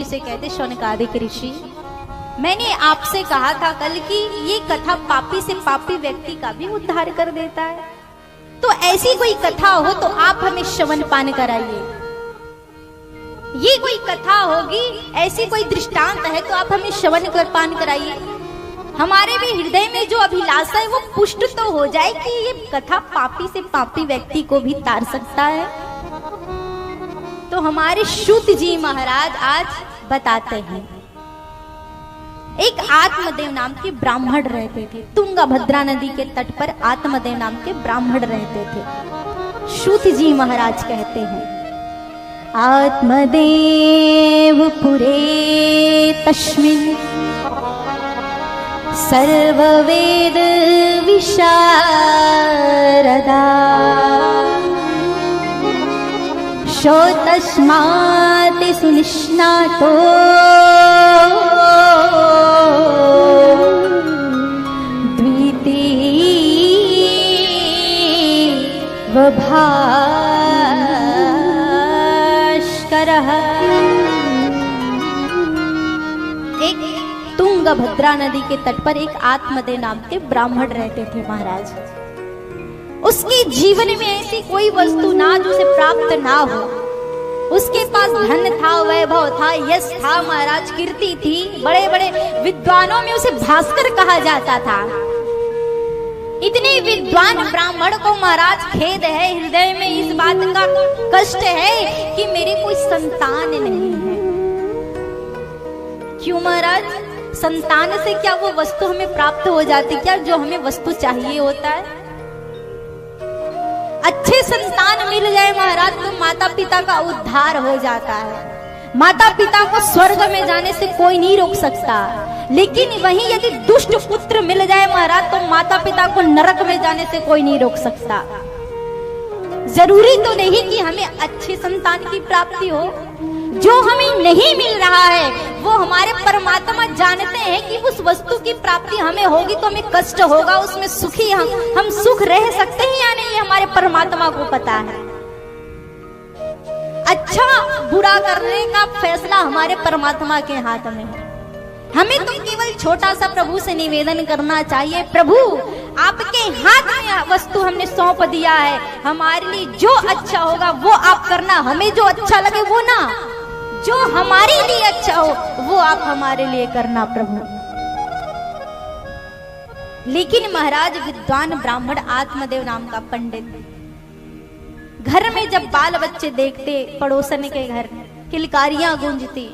से कहते शौनकादिक ऋषि, मैंने आपसे कहा था कल कि ये कथा पापी से पापी व्यक्ति का भी उद्धार कर देता है, तो ऐसी कोई कथा हो तो आप हमें श्रवण पान कराइए। ये कोई कथा होगी, ऐसी कोई दृष्टांत है तो आप हमें श्रवण कर पान कराइए। हमारे भी हृदय में जो अभिलाषा है वो पुष्ट तो हो जाए कि ये कथा पापी से पापी व्यक्ति को भी तार सकता है। तो हमारे सूत जी महाराज आज बताते हैं, एक आत्मदेव नाम के ब्राह्मण रहते थे। तुंगभद्रा नदी के तट पर आत्मदेव नाम के ब्राह्मण रहते थे। सूत जी महाराज कहते हैं, आत्मदेव पुरे तस्मिन् सर्ववेद विशारदा तस्मात् सुनिष्णातो द्वितीय भास्करः। एक तुंगभद्रा नदी के तट पर एक आत्मदेव नाम के ब्राह्मण रहते थे महाराज। उसके जीवन में ऐसी कोई वस्तु ना जो उसे प्राप्त ना हो। उसके पास धन था, वैभव था, यश था महाराज, कीर्ति थी, बड़े बड़े विद्वानों में उसे भास्कर कहा जाता था। इतने विद्वान ब्राह्मण को महाराज खेद है, हृदय में इस बात का कष्ट है कि मेरे कोई संतान नहीं है। क्यों महाराज? संतान से क्या वो वस्तु हमें प्राप्त हो जाती क्या जो हमें वस्तु चाहिए होता है? अच्छे संतान मिल जाए महाराज तो माता पिता का उद्धार हो जाता है। माता पिता को स्वर्ग में जाने से कोई नहीं रोक सकता, लेकिन वहीं यदि दुष्ट पुत्र मिल जाए महाराज तो माता पिता को नरक में जाने से कोई नहीं रोक सकता। जरूरी तो नहीं कि हमें अच्छे संतान की प्राप्ति हो, जो हमें नहीं मिल रहा है वो हमारे परमात्मा जानते हैं कि उस वस्तु की प्राप्ति हमें होगी तो हमें कष्ट होगा, उसमें सुखी हम सुख रह सकते हैं या नहीं, हमारे परमात्मा को पता है। अच्छा बुरा करने का फैसला हमारे परमात्मा के हाथ में है। हमें तो केवल छोटा सा प्रभु से निवेदन करना चाहिए, प्रभु आपके हाथ में वस्तु हमने सौंप दिया है, हमारे लिए जो अच्छा होगा वो आप करना, हमें जो अच्छा लगे वो ना, जो हमारे लिए अच्छा हो वो आप हमारे लिए करना प्रभु। लेकिन महाराज विद्वान ब्राह्मण आत्मदेव नाम का पंडित घर में जब बाल बच्चे देखते पड़ोसन के घर किलकारियां गूंजती,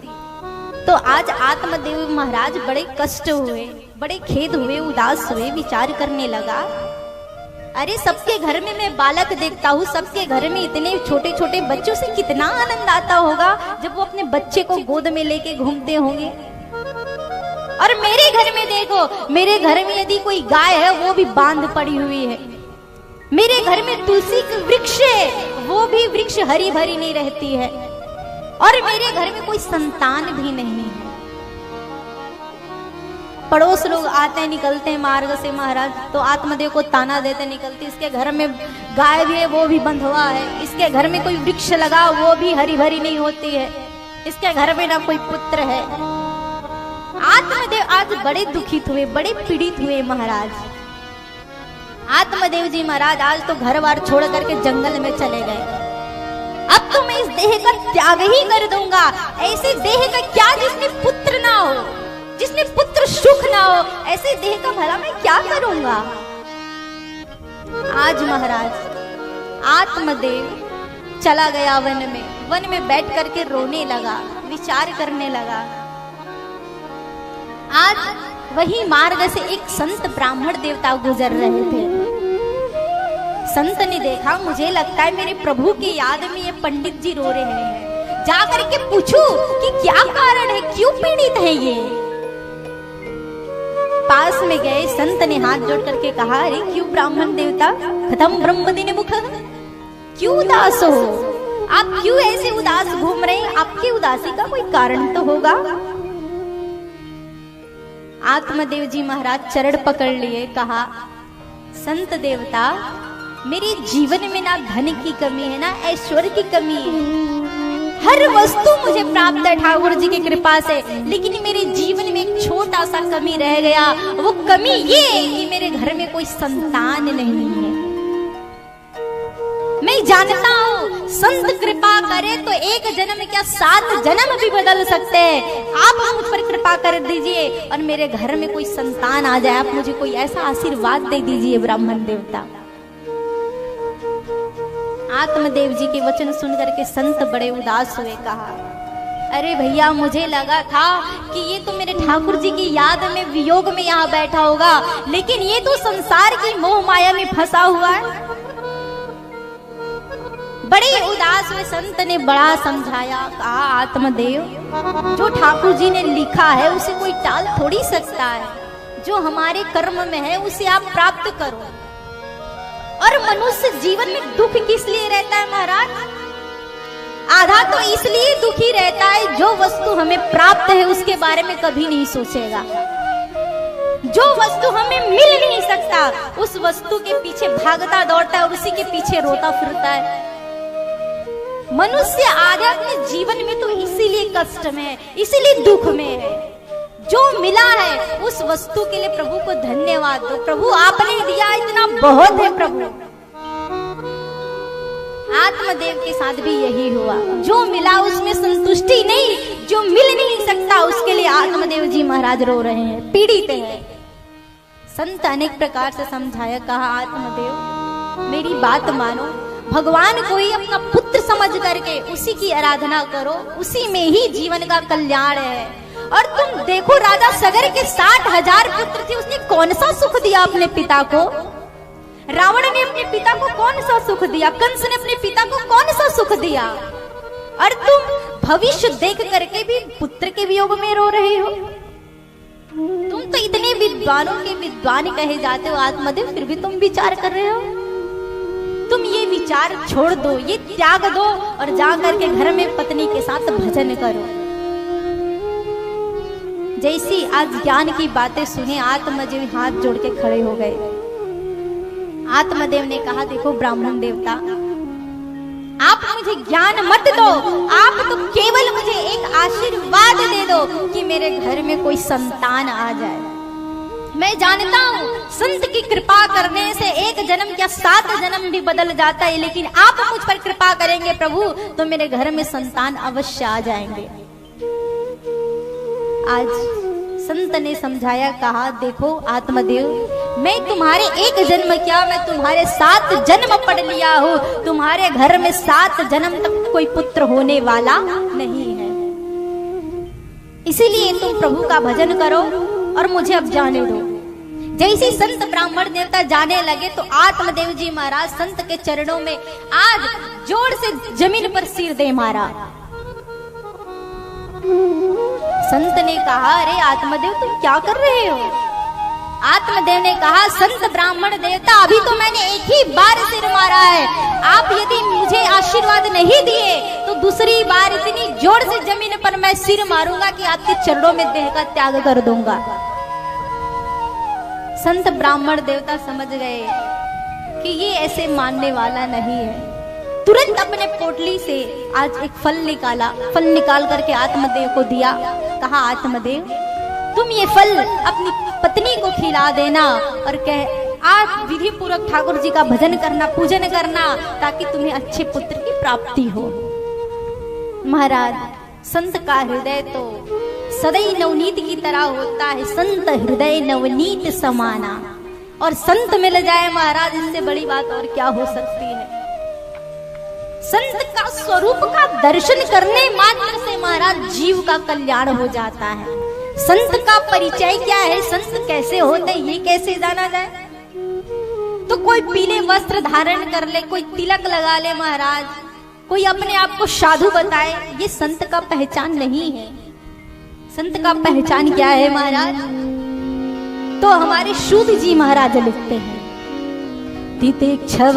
तो आज आत्मदेव महाराज बड़े कष्ट हुए, बड़े खेद हुए, उदास हुए, विचार करने लगा, अरे सबके घर में मैं बालक देखता हूँ, सबके घर में इतने छोटे छोटे बच्चों से कितना आनंद आता होगा जब वो अपने बच्चे को गोद में लेके घूमते होंगे। और मेरे घर में देखो, मेरे घर में यदि कोई गाय है वो भी बांध पड़ी हुई है, मेरे घर में तुलसी का वृक्ष है वो भी वृक्ष हरी भरी नहीं रहती है, और मेरे घर में कोई संतान भी नहीं है। पड़ोस लोग आते निकलते हैं मार्ग से महाराज तो आत्मदेव को ताना देते निकलती, इसके घर में गाय भी है वो भी बंधवा है, इसके घर में कोई वृक्ष लगा वो भी हरी भरी नहीं होती है, इसके घर में ना कोई पुत्र है। आत्मदेव आज बड़े दुखित हुए, बड़े पीड़ित हुए महाराज। आत्मदेव जी महाराज आज तो घर बार छोड़ करके जंगल में चले गए। अब तो मैं इस देह का त्याग ही कर दूंगा, ऐसे देह का क्या जिसमें पुत्र ना हो, जिसमें पुत्र सुख ना हो, ऐसे देह का भला मैं क्या करूंगा। आज महाराज आत्मदेव चला गया वन में बैठ करके रोने लगा, विचार करने लगा। आज वही मार्ग से एक संत ब्राह्मण देवता गुजर रहे थे। संत ने देखा, मुझे लगता है मेरे प्रभु की याद में ये पंडित जी रो रहे हैं, जाकर के पूछूं कि क्या कारण है, क्यों पीड़ित है ये। पास में गए, संत ने हाथ जोड़ करके कहा, अरे क्यों ब्राह्मण देवता, खत्म ब्रह्म दिन मुख, क्यों उदास हो, आप क्यों ऐसे उदास घूम रहे हैं, आपकी उदासी का कोई कारण तो होगा। आत्मदेव जी महाराज चरण पकड़ लिए, कहा, संत देवता मेरे जीवन में ना धन की कमी है ना ऐश्वर्य की कमी है, हर वस्तु मुझे प्राप्त है ठाकुर जी की कृपा से, लेकिन मेरे जीवन में एक छोटा सा कमी रह गया। वो कमी ये है कि मेरे घर में कोई संतान नहीं है। मैं जानता हूँ संत कृपा करे तो एक जन्म क्या 7 जन्म भी बदल सकते हैं। आप मुझ पर कृपा कर दीजिए और मेरे घर में कोई संतान आ जाए। आप मुझे कोई ऐसा आशीर्वाद दे दीजिए ब्राह्मण देवता। आत्मदेव जी के वचन सुनकर के संत बड़े उदास हुए। कहा, अरे भैया, मुझे लगा था कि ये तो मेरे ठाकुर जी की याद में वियोग में यहाँ बैठा होगा, लेकिन ये तो संसार की मोह माया में फंसा हुआ है। बड़े उदास हुए। संत ने बड़ा समझाया। कहा, आत्मदेव, जो ठाकुर जी ने लिखा है उसे कोई टाल थोड़ी सकता है। जो हमारे कर्म में है उसे आप प्राप्त करो। और मनुष्य जीवन में दुख किस लिए रहता है महाराज? आधा तो इसलिए दुखी रहता है जो वस्तु हमें प्राप्त है उसके बारे में कभी नहीं सोचेगा। जो वस्तु हमें मिल नहीं सकता उस वस्तु के पीछे भागता दौड़ता है और उसी के पीछे रोता फिरता है। मनुष्य आध्यात्मिक जीवन में तो इसीलिए कष्ट में, इसीलिए दुख में है। जो मिला है उस वस्तु के लिए प्रभु को धन्यवाद दो। प्रभु आपने दिया इतना बहुत है प्रभु। आत्मदेव के साथ भी यही हुआ। जो मिला उसमें संतुष्टि नहीं, जो मिल नहीं सकता उसके लिए आत्मदेव जी महाराज रो रहे हैं, पीड़ित हैं। संत अनेक प्रकार से समझाया। कहा, आत्मदेव मेरी बात मानो, भगवान को ही अपना पुत्र समझ करके उसी की आराधना करो, उसी में ही जीवन का कल्याण है। और तुम देखो, राजा सगर के 60,000 पुत्र थे, उसने कौन सा सुख दिया अपने पिता को? रावण ने अपने पिता को कौन सा सुख दिया? कंस ने अपने पिता को कौन सा सुख दिया? और तुम भविष्य देख करके भी पुत्र के वियोग में रो रहे हो। तुम तो इतने विद्वानों के विद्वान कहे जाते हो आत्मदेव, फिर भी तुम विचार कर रहे हो। तुम ये विचार छोड़ दो, ये त्याग दो और जा करके घर में पत्नी के साथ भजन करो। जैसी आज ज्ञान की बातें सुने आत्मदेव हाथ जोड़ के खड़े हो गए। आत्मदेव ने कहा, देखो ब्राह्मण देवता, आप मुझे ज्ञान मत दो, आप तो केवल मुझे एक आशीर्वाद दे दो कि मेरे घर में कोई संतान आ जाए। मैं जानता हूँ संत की कृपा करने से एक जन्म क्या 7 जन्म भी बदल जाता है, लेकिन आप मुझ पर कृपा करेंगे प्रभु तो मेरे घर में संतान अवश्य आ जाएंगे। आज संत ने समझाया। कहा, देखो आत्मदेव, मैं तुम्हारे एक जन्म क्या, मैं तुम्हारे 7 जन्म पढ़ लिया हूँ। तुम्हारे घर में 7 जन्म तक कोई पुत्र होने वाला नहीं है। इसीलिए तुम प्रभु का भजन करो और मुझे अब जाने दो। जैसे संत ब्राह्मण देवता जाने लगे तो आत्मदेव जी महाराज संत के चरणों में आज जोर से जमीन पर सिर दे मारा। संत ने कहा, अरे आत्मदेव तुम क्या कर रहे हो? आत्मदेव ने कहा, संत ब्राह्मण देवता, अभी तो मैंने एक ही बार सिर मारा है। आप यदि मुझे आशीर्वाद नहीं दिए तो दूसरी बार इतनी जोर से जमीन पर मैं सिर मारूंगा कि आपके चरणों में देह का त्याग कर दूंगा। संत ब्राह्मण देवता समझ गए कि ये ऐसे मानने वाला नहीं है। तुरंत अपने पोटली से आज एक फल निकाला, फल निकाल करके आत्मदेव को दिया। कहा, आत्मदेव तुम ये फल अपनी पत्नी को खिला देना और कह आज विधि पूर्वक ठाकुर जी का भजन करना, पूजन करना, ताकि तुम्हें अच्छे पुत्र की प्राप्ति हो। महाराज, संत का हृदय तो सदैव नवनीत की तरह होता है। संत हृदय नवनीत समाना, और संत मिल जाए महाराज, इससे बड़ी बात और क्या हो सकती है। संत का स्वरूप का दर्शन करने मात्र से महाराज जीव का कल्याण हो जाता है। संत का परिचय क्या है, संत कैसे होते हैं, ये कैसे जाना जाए? तो कोई पीले वस्त्र धारण कर ले, कोई तिलक लगा ले महाराज, कोई अपने आप को साधु बताए, ये संत का पहचान नहीं है। संत का पहचान क्या है महाराज? तो हमारे सूद जी महाराज लिखते हैं, तितिक्षव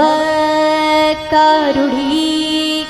कारुणीकारः